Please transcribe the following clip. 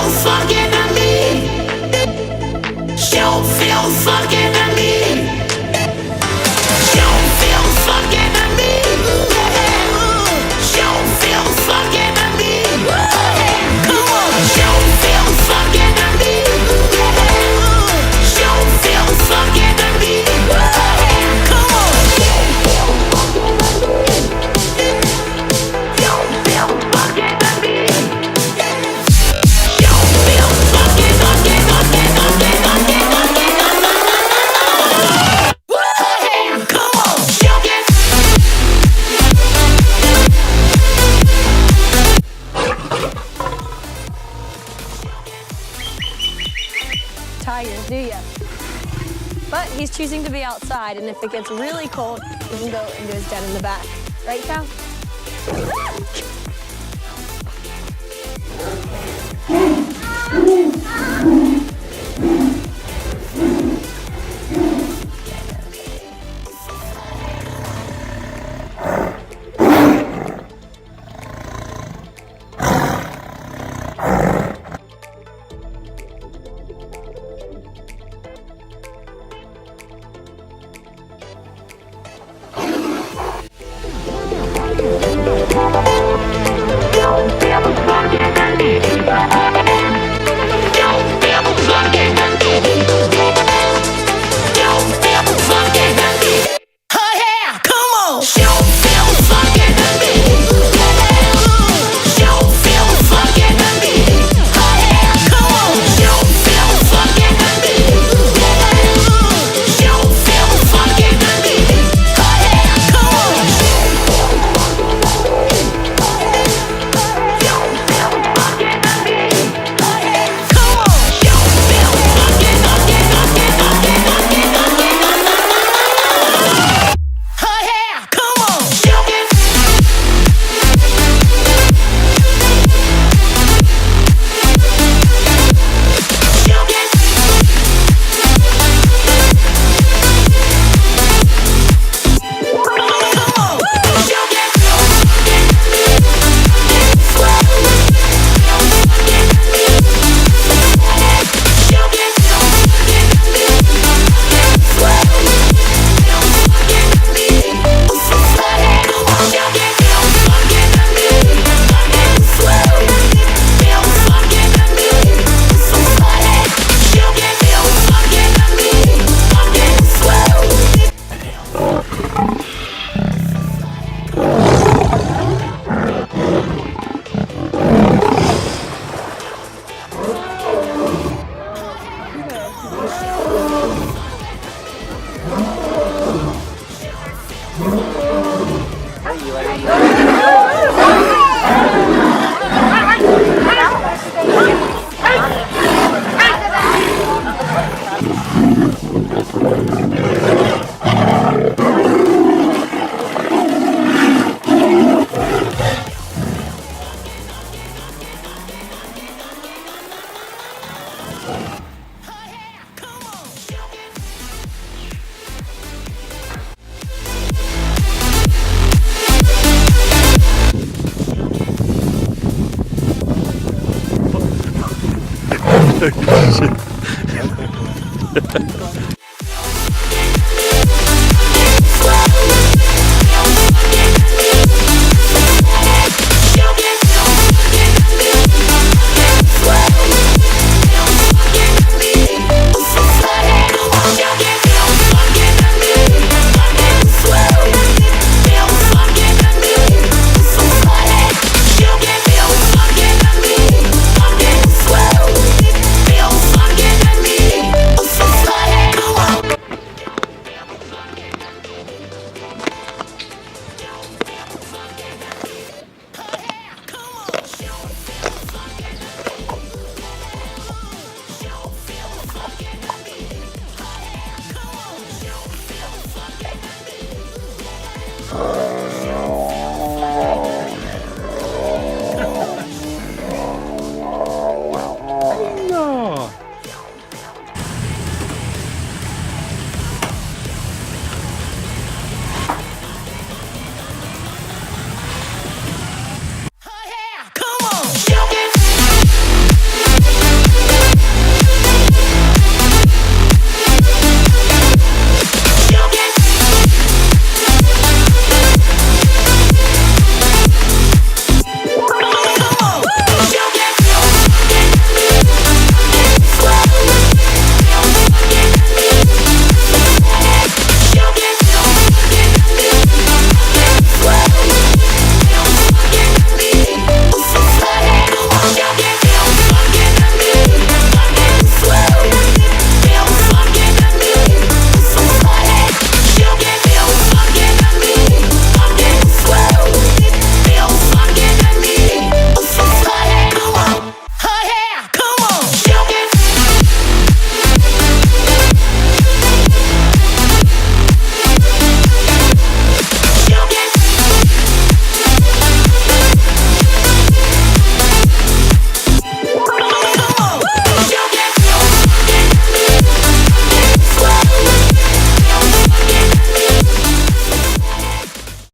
feel fucking to me. She don't feel fucking to me. She don't feel fucking to me. She don't feel fucking to me. Come on. She don't feel fucking to me. She don't feel fucking to me. Come on. She don't feel fucking to me. She don't feel fucking to me. She don't feel fucking, fucking, fucking, fucking, fucking, fucking. Come on. She'll get. Tigers, do ya? But he's choosing to be outside, and if it gets really cold, he can go into his den in the back. Right, Cal?